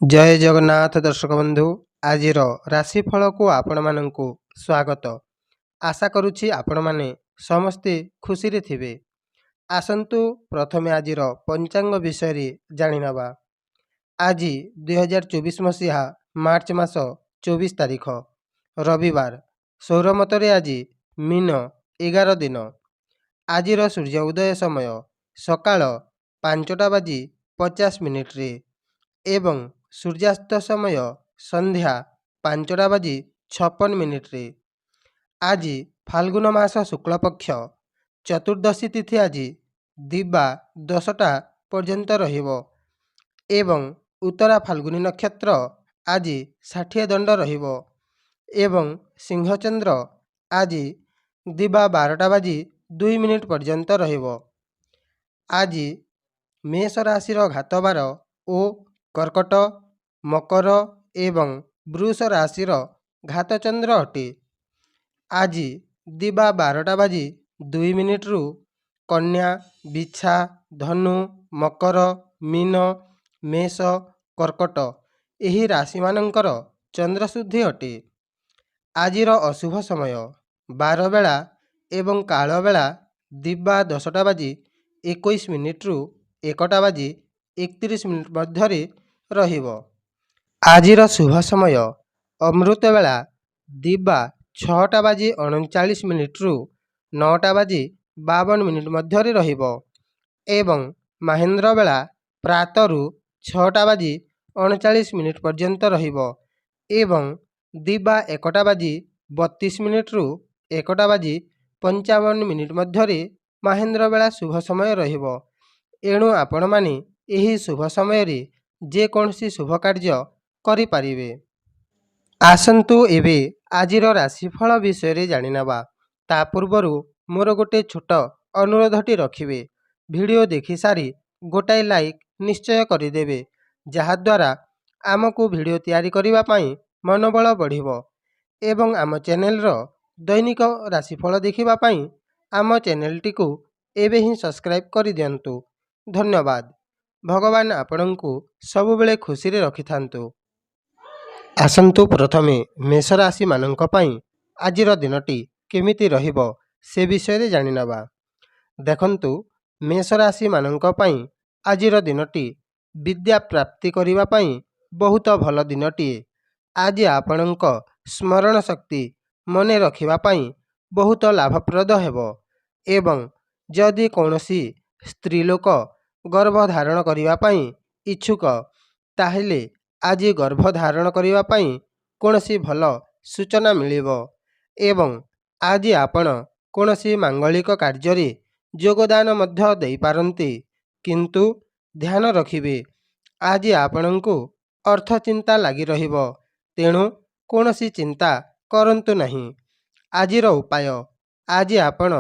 जय जगन्नाथ दर्शक बंधु आज राशिफल को आपण मानकु स्वागत। आशा करुछि आपण माने समस्ते खुशी रे थिबे। आसंतु प्रथमे आज पंचांग विषय जानि नबा। आज 2024 मसीहा मार्च मास 24 तारिख रविवार। सौरमतरे आज मीन 11 दिन। आज सूर्य उदय समय सकाळ 5:50 रे एवं सूर्यास्त समय संध्या 5:56 रे। आज फाल्गुन मास शुक्ल पक्ष चतुर्दशी तिथि आज दिवा 10टा पर्यंत रहिबो एवं उत्तरा फाल्गुनी नक्षत्र आज 60 दंड रहिबो एवं सिंहचंद्र आज दिवा 12:02 पर्यंत रहिबो। आज मेष राशिर घातबार ओ कर्कट मकर एवं वृष राशिर घातचंद्र अटे। आज दिवा 12:02 रु कन्या बिछा धनु मकर मीन मेष कर्कट एही राशि मानकर चंद्रशुद्धि अटे। आजिर अशुभ समय 12 बेला एवं काल बेला दिवा 10:21 रु 1:31 मध्य रहिबो। आजिर शुभ समय अमृत बेला दिवा 6:39 रु 9:52 मध्य रहिबो एवं महेंद्र बेला प्रातरु 6:39 पर्यंत रहिबो एवं दिवा 1:32 रु 1:55 मध्य महेंद्र बेला शुभ समय रहिबो। एणु आपण माने एही शुभ समय रे जे कोनसी शुभ कार्य करि पारिबे। आसंतु एबे आजिर राशिफल विषय जानि नबा। ता पूर्वरु मोर गोटे छोट अनुरोधटी रखिबे। वीडियो देखि सारी गोटाए लाइक निश्चय करिदेबे, जहा द्वारा आमको वीडियो तैयारी करिबा पई मनोबल बढ़िबो एवं आम चैनल रो दैनिक राशिफल देखिबा पई आम चैनल टिकु एबे ही सब्सक्राइब करि दियंतु। धन्यवाद। भगवान आपणंकु सबु बेले खुशी रे रखिथांतु। आसंतु प्रथमे मेष राशि मानंक पई आजिर दिनटी केमिति रहिबो से विषय रे जानि नबा। देखंतु मेष राशि मानंक पई आजिर दिनटी विद्या प्राप्ति करिबा पई बहुत भल दिनटी। आज आपणंक स्मरण शक्ति मने रखिबा पई बहुत लाभप्रद हेबो एवं जदि कोनोसी स्त्री लोक गर्भ धारण करिबा पई इच्छुक ताहेले आज गर्भ धारण करिबा पई कोनोसी भल सूचना मिलिबो एवं आज आपण कोनोसी मांगलिक कार्य रे योगदान मध्य देई पारंती, किंतु ध्यान रखिबे आज आपणंकु अर्थ चिंता लागि रहिबो, तेणु कोनोसी चिंता करंतु नहीं। आजिर उपाय आज आपण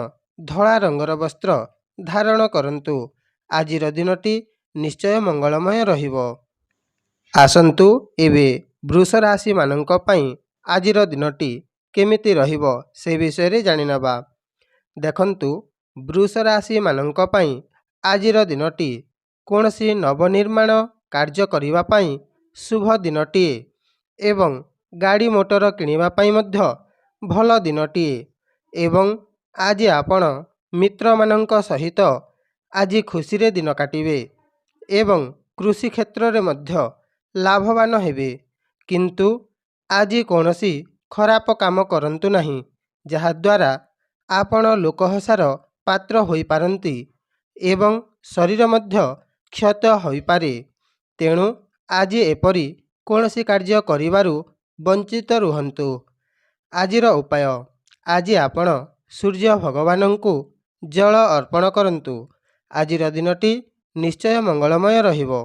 धला रंगर वस्त्र धारण करंतु। आजिर दिनटी निश्चय मंगलमय रहिबो। आसंतु एबे वृष राशि मानंक पई आजिर दिनटी केमिति रहिबो से विषय रे जानि नबा। देखंतु वृष राशि मानंक पई आजिर दिनटी कोनसी नवनिर्माण कार्य करिबा पई शुभ दिनटी एवं गाड़ी मोटर किनिबा पई मध्य भल दिनटी एवं आज आपण मित्र मानंक सहित आज खुशी रे दिन काटिबे एवं कृषि क्षेत्र रे मध्य लाभवान हेबे, किंतु आज कोनसी खराब काम करंतु नहीं, जहा द्वारा आपण लोकहसार पात्र होई पारंती एवं शरीर मध्य क्षत होई पारे। तेणु आज एपरी कोनसी कार्य करिवारु वंचित रुहंतु। आजिर उपाय आज आपण सूर्य भगवानंकु जल अर्पण करंतु। आजिर दिनटी निश्चय मंगलमय रहिबो।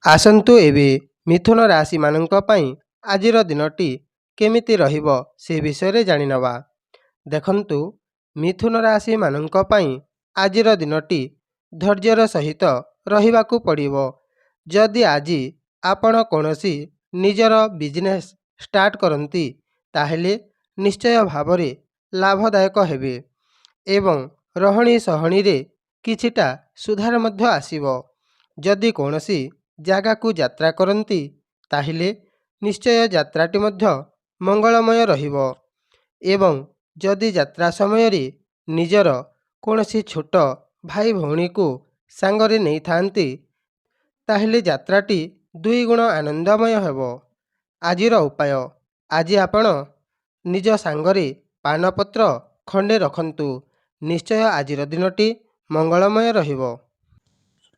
आसंतु एबे मिथुन राशि मानंक पई आजिर दिनटी केमिति रहिबो से विषय रे जानि नबा। देखंतु मिथुन राशि मानंक पई आजिर दिनटी धैर्यर सहित रहिबाकु पड़िबो। जदि आज आपण कोनोसी निजर बिजनेस स्टार्ट करंती ताहेले निश्चय भावरे लाभदायक हेबे एवं रहणी सहणी रे किछिटा सुधार मध्य आसीबो। जदि कोनोसी जागा को यात्रा करंती ତାହେଲେ ନିଶ୍ଚୟ ଯାତ୍ରାଟି ମଧ୍ୟ ମଙ୍ଗଳମୟ ରହିବ। ଏବଂ ଯଦି ଯାତ୍ରା ସମୟରେ ନିଜର କୌଣସି ଛୋଟ ଭାଇ ଭଉଣୀକୁ ସାଙ୍ଗରେ ନେଇଥାନ୍ତି ତାହେଲେ ଯାତ୍ରାଟି ଦୁଇଗୁଣ ଆନନ୍ଦମୟ ହେବ। ଆଜିର ଉପାୟ, ଆଜି ଆପଣ ନିଜ ସାଙ୍ଗରେ ପାନପତ୍ର ଖଣ୍ଡେ ରଖନ୍ତୁ। ନିଶ୍ଚୟ ଆଜିର ଦିନଟି ମଙ୍ଗଳମୟ ରହିବ।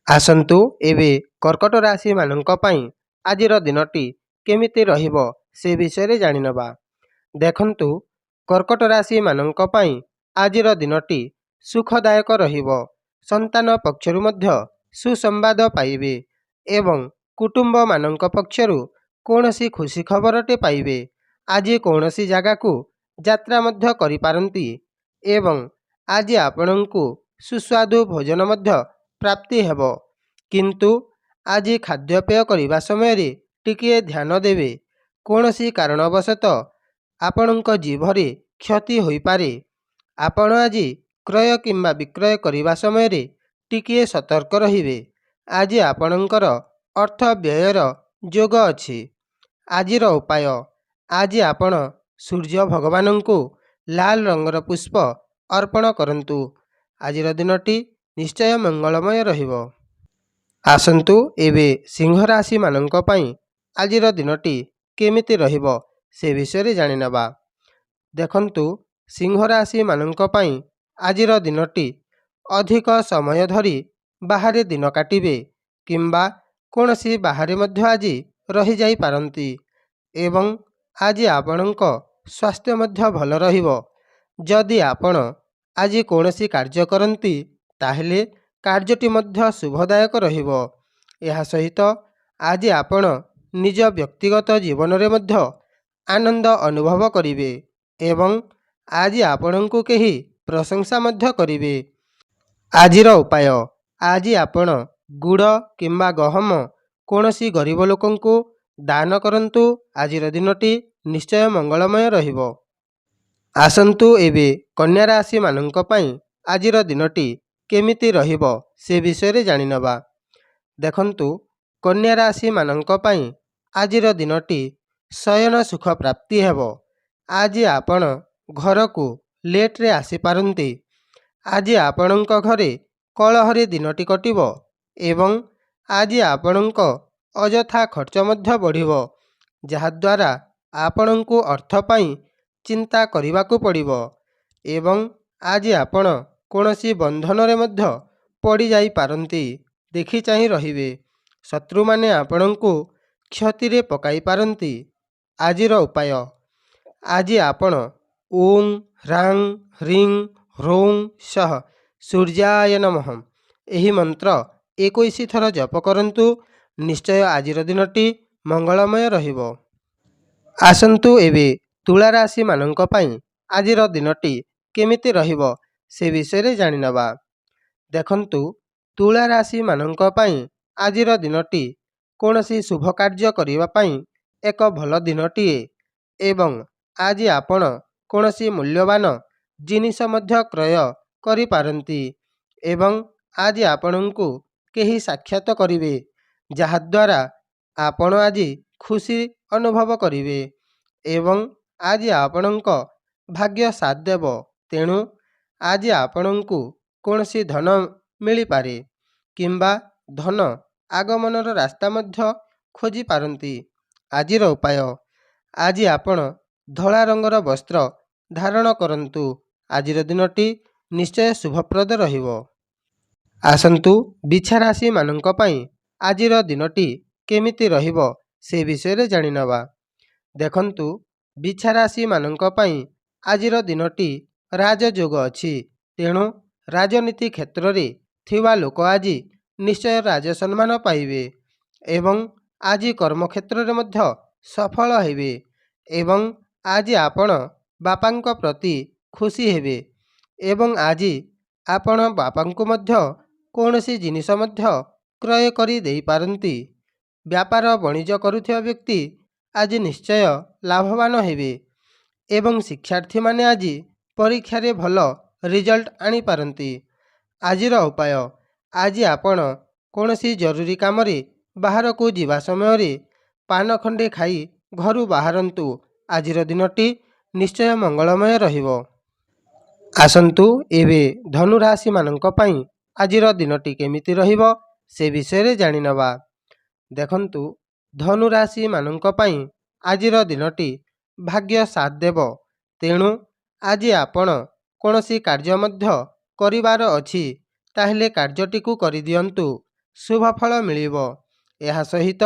ଆସନ୍ତୁ ଏବେ କର୍କଟ ରାଶିମାନଙ୍କ ପାଇଁ ଆଜିର ଦିନଟି କେମିତି ରହିବ ସେ ବିଷୟରେ ଜାଣିନେବା। ଦେଖନ୍ତୁ, କର୍କଟ ରାଶିମାନଙ୍କ ପାଇଁ ଆଜିର ଦିନଟି ସୁଖଦାୟକ ରହିବ। ସନ୍ତାନ ପକ୍ଷରୁ ମଧ୍ୟ ସୁସମ୍ବାଦ ପାଇବେ ଏବଂ କୁଟୁମ୍ବମାନଙ୍କ ପକ୍ଷରୁ କୌଣସି ଖୁସି ଖବରଟେ ପାଇବେ। ଆଜି କୌଣସି ଜାଗାକୁ ଯାତ୍ରା ମଧ୍ୟ କରିପାରନ୍ତି ଏବଂ ଆଜି ଆପଣଙ୍କୁ ସୁସ୍ୱାଦୁ ଭୋଜନ ମଧ୍ୟ ପ୍ରାପ୍ତି ହେବ। କିନ୍ତୁ ଆଜି ଖାଦ୍ୟପେୟ କରିବା ସମୟରେ ଟିକିଏ ଧ୍ୟାନ ଦେବେ। କୌଣସି କାରଣବଶତଃ ଆପଣଙ୍କ ଜିଭରେ କ୍ଷତି ହୋଇପାରେ। ଆପଣ ଆଜି କ୍ରୟ କିମ୍ବା ବିକ୍ରୟ କରିବା ସମୟରେ ଟିକିଏ ସତର୍କ ରହିବେ। ଆଜି ଆପଣଙ୍କର ଅର୍ଥ ବ୍ୟୟର ଯୋଗ ଅଛି। ଆଜିର ଉପାୟ, ଆଜି ଆପଣ ସୂର୍ଯ୍ୟ ଭଗବାନଙ୍କୁ ଲାଲ ରଙ୍ଗର ପୁଷ୍ପ ଅର୍ପଣ କରନ୍ତୁ। ଆଜିର ଦିନଟି ନିଶ୍ଚୟ ମଙ୍ଗଳମୟ ରହିବ। ଆସନ୍ତୁ ଏବେ ସିଂହ ରାଶିମାନଙ୍କ ପାଇଁ ଆଜିର ଦିନଟି କେମିତି ରହିବ ସେ ବିଷୟରେ ଜାଣିନେବା। ଦେଖନ୍ତୁ, ସିଂହ ରାଶିମାନଙ୍କ ପାଇଁ ଆଜିର ଦିନଟି ଅଧିକ ସମୟ ଧରି ବାହାରେ ଦିନ କାଟିବେ କିମ୍ବା କୌଣସି ବାହାରେ ମଧ୍ୟ ଆଜି ରହିଯାଇପାରନ୍ତି ଏବଂ ଆଜି ଆପଣଙ୍କ ସ୍ୱାସ୍ଥ୍ୟ ମଧ୍ୟ ଭଲ ରହିବ। ଯଦି ଆପଣ ଆଜି କୌଣସି କାର୍ଯ୍ୟ କରନ୍ତି ତାହେଲେ କାର୍ଯ୍ୟଟି ମଧ୍ୟ ଶୁଭଦାୟକ ରହିବ। ଏହା ସହିତ ଆଜି ଆପଣ ନିଜ ବ୍ୟକ୍ତିଗତ ଜୀବନରେ ମଧ୍ୟ ଆନନ୍ଦ ଅନୁଭବ କରିବେ ଏବଂ ଆଜି ଆପଣଙ୍କୁ କେହି ପ୍ରଶଂସା ମଧ୍ୟ କରିବେ। ଆଜିର ଉପାୟ, ଆଜି ଆପଣ ଗୁଡ଼ କିମ୍ବା ଗହମ କୌଣସି ଗରିବ ଲୋକଙ୍କୁ ଦାନ କରନ୍ତୁ। ଆଜିର ଦିନଟି ନିଶ୍ଚୟ ମଙ୍ଗଳମୟ ରହିବ। ଆସନ୍ତୁ ଏବେ କନ୍ୟା ରାଶିମାନଙ୍କ ପାଇଁ ଆଜିର ଦିନଟି କେମିତି ରହିବ ସେ ବିଷୟରେ ଜାଣିନେବା। ଦେଖନ୍ତୁ, କନ୍ୟା ରାଶିମାନଙ୍କ ପାଇଁ ଆଜିର ଦିନଟି ଶୟନ ସୁଖ ପ୍ରାପ୍ତି ହେବ। ଆଜି ଆପଣ ଘରକୁ ଲେଟ୍ରେ ଆସିପାରନ୍ତି। ଆଜି ଆପଣଙ୍କ ଘରେ କଳହରେ ଦିନଟି କଟିବ ଏବଂ ଆଜି ଆପଣଙ୍କ ଅଯଥା ଖର୍ଚ୍ଚ ମଧ୍ୟ ବଢ଼ିବ, ଯାହାଦ୍ୱାରା ଆପଣଙ୍କୁ ଅର୍ଥ ପାଇଁ ଚିନ୍ତା କରିବାକୁ ପଡ଼ିବ ଏବଂ ଆଜି ଆପଣ କୌଣସି ବନ୍ଧନରେ ମଧ୍ୟ ପଡ଼ିଯାଇପାରନ୍ତି। ଦେଖି ଚାହିଁ ରହିବେ, ଶତ୍ରୁମାନେ ଆପଣଙ୍କୁ କ୍ଷତିରେ ପକାଇପାରନ୍ତି। ଆଜିର ଉପାୟ, ଆଜି ଆପଣ ଓଁ ହ୍ରାଂ ହ୍ରିଂ ହ୍ରୌଂ ସଃ ସୂର୍ଯ୍ୟାୟ ନମଃ ଏହି ମନ୍ତ୍ର 21 ଥର ଜପ କରନ୍ତୁ। ନିଶ୍ଚୟ ଆଜିର ଦିନଟି ମଙ୍ଗଳମୟ ରହିବ। ଆସନ୍ତୁ ଏବେ ତୁଳା ରାଶିମାନଙ୍କ ପାଇଁ ଆଜିର ଦିନଟି କେମିତି ରହିବ ସେ ବିଷୟରେ ଜାଣିନେବା। ଦେଖନ୍ତୁ, ତୁଳା ରାଶିମାନଙ୍କ ପାଇଁ ଆଜିର ଦିନଟି କୌଣସି ଶୁଭ କାର୍ଯ୍ୟ କରିବା ପାଇଁ ଏକ ଭଲ ଦିନଟିଏ ଏବଂ ଆଜି ଆପଣ କୌଣସି ମୂଲ୍ୟବାନ ଜିନିଷ ମଧ୍ୟ କ୍ରୟ କରିପାରନ୍ତି ଏବଂ ଆଜି ଆପଣଙ୍କୁ କେହି ସାକ୍ଷାତ କରିବେ, ଯାହାଦ୍ୱାରା ଆପଣ ଆଜି ଖୁସି ଅନୁଭବ କରିବେ ଏବଂ ଆଜି ଆପଣଙ୍କ ଭାଗ୍ୟ ସାଥ ଦେବ। ତେଣୁ ଆଜି ଆପଣଙ୍କୁ କୌଣସି ଧନ ମିଳିପାରେ କିମ୍ବା ଧନ ଆଗମନର ରାସ୍ତା ମଧ୍ୟ ଖୋଜିପାରନ୍ତି। ଆଜିର ଉପାୟ, ଆଜି ଆପଣ ଧଳା ରଙ୍ଗର ବସ୍ତ୍ର ଧାରଣ କରନ୍ତୁ। ଆଜିର ଦିନଟି ନିଶ୍ଚୟ ଶୁଭପ୍ରଦ ରହିବ। ଆସନ୍ତୁ ବିଛା ରାଶିମାନଙ୍କ ପାଇଁ ଆଜିର ଦିନଟି କେମିତି ରହିବ ସେ ବିଷୟରେ ଜାଣିନେବା। ଦେଖନ୍ତୁ, ବିଛା ରାଶିମାନଙ୍କ ପାଇଁ ଆଜିର ଦିନଟି ରାଜଯୋଗ ଅଛି। ତେଣୁ ରାଜନୀତି କ୍ଷେତ୍ରରେ ଥିବା ଲୋକ ଆଜି ନିଶ୍ଚୟ ରାଜସମ୍ମାନ ପାଇବେ ଏବଂ ଆଜି କର୍ମକ୍ଷେତ୍ରରେ ମଧ୍ୟ ସଫଳ ହେବେ ଏବଂ ଆଜି ଆପଣ ବାପାଙ୍କ ପ୍ରତି ଖୁସି ହେବେ ଏବଂ ଆଜି ଆପଣ ବାପାଙ୍କୁ ମଧ୍ୟ କୌଣସି ଜିନିଷ ମଧ୍ୟ କ୍ରୟ କରି ଦେଇପାରନ୍ତି। ବ୍ୟାପାର ବଣିଜ କରୁଥିବା ବ୍ୟକ୍ତି ଆଜି ନିଶ୍ଚୟ ଲାଭବାନ ହେବେ ଏବଂ ଶିକ୍ଷାର୍ଥୀମାନେ ଆଜି ପରୀକ୍ଷାରେ ଭଲ ରେଜଲ୍ଟ ଆଣିପାରନ୍ତି। ଆଜିର ଉପାୟ, ଆଜି ଆପଣ କୌଣସି ଜରୁରୀ କାମରେ ବାହାରକୁ ଯିବା ସମୟରେ ପାନ ଖଣ୍ଡେ ଖାଇ ଘରୁ ବାହାରନ୍ତୁ। ଆଜିର ଦିନଟି ନିଶ୍ଚୟ ମଙ୍ଗଳମୟ ରହିବ। ଆସନ୍ତୁ ଏବେ ଧନୁରାଶିମାନଙ୍କ ପାଇଁ ଆଜିର ଦିନଟି କେମିତି ରହିବ ସେ ବିଷୟରେ ଜାଣିନେବା। ଦେଖନ୍ତୁ, ଧନୁରାଶିମାନଙ୍କ ପାଇଁ ଆଜିର ଦିନଟି ଭାଗ୍ୟ ସାଥ ଦେବ। ତେଣୁ ଆଜି ଆପଣ କୌଣସି କାର୍ଯ୍ୟ ମଧ୍ୟ କରିବାର ଅଛି, ତାହେଲେ କାର୍ଯ୍ୟଟିକୁ କରିଦିଅନ୍ତୁ, ଶୁଭ ଫଳ ମିଳିବ। ଏହା ସହିତ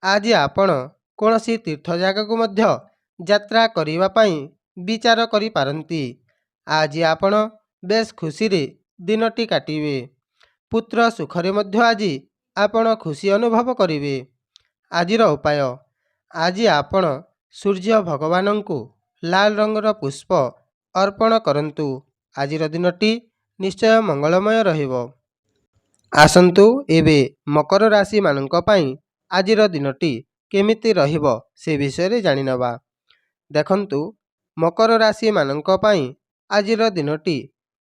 ଆଜି ଆପଣ କୌଣସି ତୀର୍ଥ ଜାଗାକୁ ମଧ୍ୟ ଯାତ୍ରା କରିବା ପାଇଁ ବିଚାର କରିପାରନ୍ତି। ଆଜି ଆପଣ ବେଶ ଖୁସିରେ ଦିନଟି କାଟିବେ। ପୁତ୍ର ସୁଖରେ ମଧ୍ୟ ଆଜି ଆପଣ ଖୁସି ଅନୁଭବ କରିବେ। ଆଜିର ଉପାୟ, ଆଜି ଆପଣ ସୂର୍ଯ୍ୟ ଭଗବାନଙ୍କୁ ଲାଲ ରଙ୍ଗର ପୁଷ୍ପ ଅର୍ପଣ କରନ୍ତୁ। ଆଜିର ଦିନଟି ନିଶ୍ଚୟ ମଙ୍ଗଳମୟ ରହିବ। ଆସନ୍ତୁ ଏବେ ମକର ରାଶିମାନଙ୍କ ପାଇଁ ଆଜିର ଦିନଟି କେମିତି ରହିବ ସେ ବିଷୟରେ ଜାଣିନେବା। ଦେଖନ୍ତୁ, ମକର ରାଶିମାନଙ୍କ ପାଇଁ ଆଜିର ଦିନଟି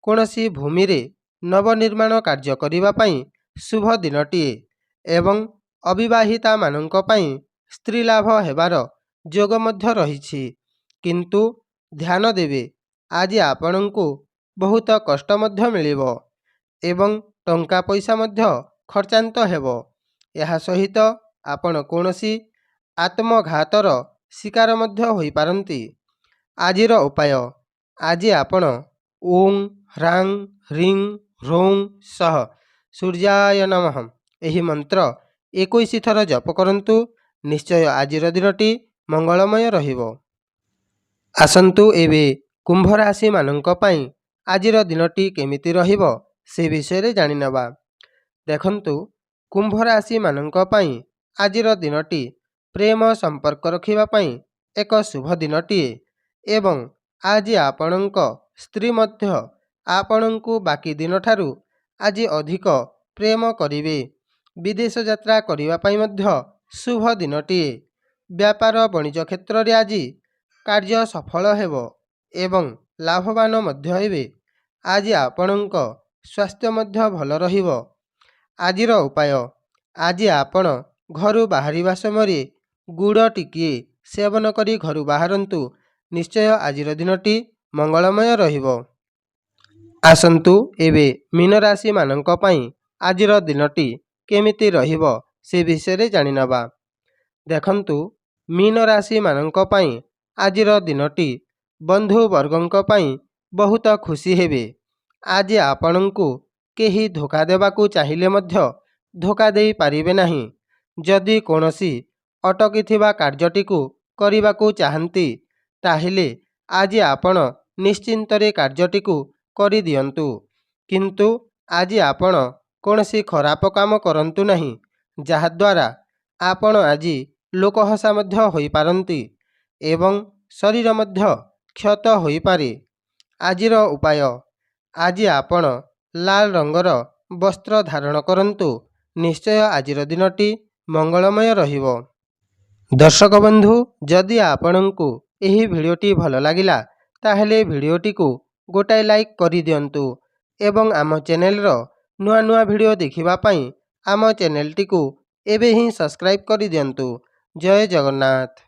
କୌଣସି ଭୂମିରେ ନବନିର୍ମାଣ କାର୍ଯ୍ୟ କରିବା ପାଇଁ ଶୁଭ ଦିନଟିଏ ଏବଂ ଅବିବାହିତାମାନଙ୍କ ପାଇଁ ସ୍ତ୍ରୀ ଲାଭ ହେବାର ଯୋଗ ମଧ୍ୟ ରହିଛି। କିନ୍ତୁ ଧ୍ୟାନ ଦେବେ, ଆଜି ଆପଣଙ୍କୁ ବହୁତ କଷ୍ଟ ମଧ୍ୟ ମିଳିବ ଏବଂ ଟଙ୍କା ପଇସା ମଧ୍ୟ ଖର୍ଚ୍ଚାନ୍ତ ହେବ। ଏହା ସହିତ ଆପଣ କୌଣସି ଆତ୍ମଘାତର ଶିକାର ମଧ୍ୟ ହୋଇପାରନ୍ତି। ଆଜିର ଉପାୟ, ଆଜି ଆପଣ ଓଁ ହ୍ରାଂ ହ୍ରିଂ ହ୍ରୌଂ ସଃ ସୂର୍ଯ୍ୟାୟ ନମଃ ଏହି ମନ୍ତ୍ର 21 ଥର ଜପ କରନ୍ତୁ। ନିଶ୍ଚୟ ଆଜିର ଦିନଟି ମଙ୍ଗଳମୟ ରହିବ। ଆସନ୍ତୁ ଏବେ କୁମ୍ଭ ରାଶିମାନଙ୍କ ପାଇଁ ଆଜିର ଦିନଟି କେମିତି ରହିବ ସେ ବିଷୟରେ ଜାଣିନେବା। ଦେଖନ୍ତୁ, କୁମ୍ଭ ରାଶିମାନଙ୍କ ପାଇଁ ଆଜିର ଦିନଟି ପ୍ରେମ ସମ୍ପର୍କ ରଖିବା ପାଇଁ ଏକ ଶୁଭ ଦିନଟିଏ ଏବଂ ଆଜି ଆପଣଙ୍କ ସ୍ତ୍ରୀ ମଧ୍ୟ ଆପଣଙ୍କୁ ବାକି ଦିନଠାରୁ ଆଜି ଅଧିକ ପ୍ରେମ କରିବେ। ବିଦେଶ ଯାତ୍ରା କରିବା ପାଇଁ ମଧ୍ୟ ଶୁଭ ଦିନଟିଏ। ବ୍ୟାପାର ବଣିଜ କ୍ଷେତ୍ରରେ ଆଜି କାର୍ଯ୍ୟ ସଫଳ ହେବ ଏବଂ ଲାଭବାନ ମଧ୍ୟ ହେବେ। ଆଜି ଆପଣଙ୍କ ସ୍ୱାସ୍ଥ୍ୟ ମଧ୍ୟ ଭଲ ରହିବ। ଆଜିର ଉପାୟ, ଆଜି ଆପଣ ଘରୁ ବାହାରିବା ସମୟରେ ଗୁଡ଼ ଟିକିଏ ସେବନ କରି ଘରୁ ବାହାରନ୍ତୁ। ନିଶ୍ଚୟ ଆଜିର ଦିନଟି ମଙ୍ଗଳମୟ ରହିବ। ଆସନ୍ତୁ ଏବେ ମୀନ ରାଶିମାନଙ୍କ ପାଇଁ ଆଜିର ଦିନଟି କେମିତି ରହିବ ସେ ବିଷୟରେ ଜାଣିନେବା। ଦେଖନ୍ତୁ, ମୀନ ରାଶିମାନଙ୍କ ପାଇଁ ଆଜିର ଦିନଟି ବନ୍ଧୁବର୍ଗଙ୍କ ପାଇଁ ବହୁତ ଖୁସି ହେବେ। ଆଜି ଆପଣଙ୍କୁ କେହି ଧୋକା ଦେବାକୁ ଚାହିଁଲେ ମଧ୍ୟ ଧୋକା ଦେଇପାରିବେ ନାହିଁ। ଯଦି କୌଣସି ଅଟକିଥିବା କାର୍ଯ୍ୟଟିକୁ କରିବାକୁ ଚାହାନ୍ତି, ତାହେଲେ ଆଜି ଆପଣ ନିଶ୍ଚିନ୍ତରେ କାର୍ଯ୍ୟଟିକୁ କରିଦିଅନ୍ତୁ। କିନ୍ତୁ ଆଜି ଆପଣ କୌଣସି ଖରାପ କାମ କରନ୍ତୁ ନାହିଁ, ଯାହାଦ୍ୱାରା ଆପଣ ଆଜି ଲୋକହସା ମଧ୍ୟ ହୋଇପାରନ୍ତି ଏବଂ ଶରୀର ମଧ୍ୟ କ୍ଷତ ହୋଇପାରେ। ଆଜିର ଉପାୟ, ଆଜି ଆପଣ ଲାଲ ରଙ୍ଗର ବସ୍ତ୍ର ଧାରଣ କରନ୍ତୁ। ନିଶ୍ଚୟ ଆଜିର ଦିନଟି ମଙ୍ଗଳମୟ ରହିବ। ଦର୍ଶକ ବନ୍ଧୁ, ଯଦି ଆପଣଙ୍କୁ ଏହି ଭିଡ଼ିଓଟି ଭଲ ଲାଗିଲା, ତାହେଲେ ଭିଡ଼ିଓଟିକୁ ଗୋଟାଏ ଲାଇକ୍ କରିଦିଅନ୍ତୁ ଏବଂ ଆମ ଚ୍ୟାନେଲର ନୂଆ ନୂଆ ଭିଡ଼ିଓ ଦେଖିବା ପାଇଁ ଆମ ଚ୍ୟାନେଲଟିକୁ ଏବେ ହିଁ ସବସ୍କ୍ରାଇବ୍ କରିଦିଅନ୍ତୁ। ଜୟ ଜଗନ୍ନାଥ।